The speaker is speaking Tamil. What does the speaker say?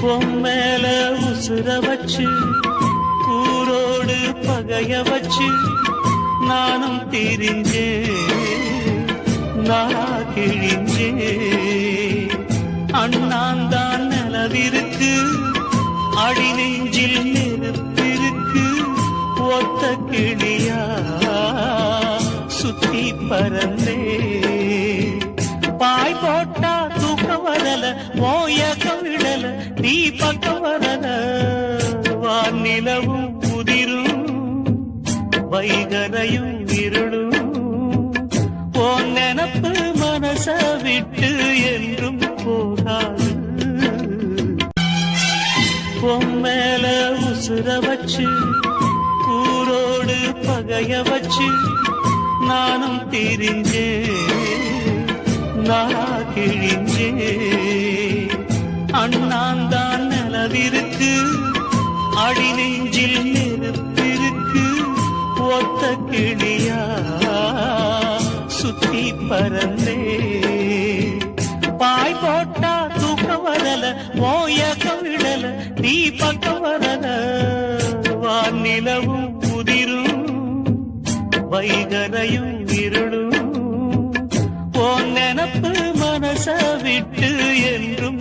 பொம்மேல உசுர வச்சு ஊரோடு பகைய வச்சு நானும் திரிஞ்சே நாளா கிழிஞ்சே அண்ணாந்தான் நிலவிருக்கு அடி நெஞ்சில் நெருப்பிருக்கு ஒத்த கிளியா சுத்தி பறந்தே பாய் போட்டா தூக்கம் வரல மோயக்கம் விடல நீ பக்கம் வரல வானிலவும் புதிரும் வைகரையும் இருளும் உன் நினப்பு மனச விட்டு என்றும் போகாது பொம்மேல உசுர வச்சு ஊரோடு பகைய வச்சு நானும் திரிஞ்சே நாளா கிழிஞ்சே அண்ணாந்தான் நிலவிருக்கு அடி நெஞ்சில் நெருப்பிருக்கு ஒத்த கிளியா சுத்தி பறந்தே பாய் போட்டா தூக்கம் வரல மோயக்கம் விடல நீ பக்கம் வரல வானிலவும் புதிரும் வைகரையும் இருளும் உன் நினப்பு மனச விட்டு என்றும்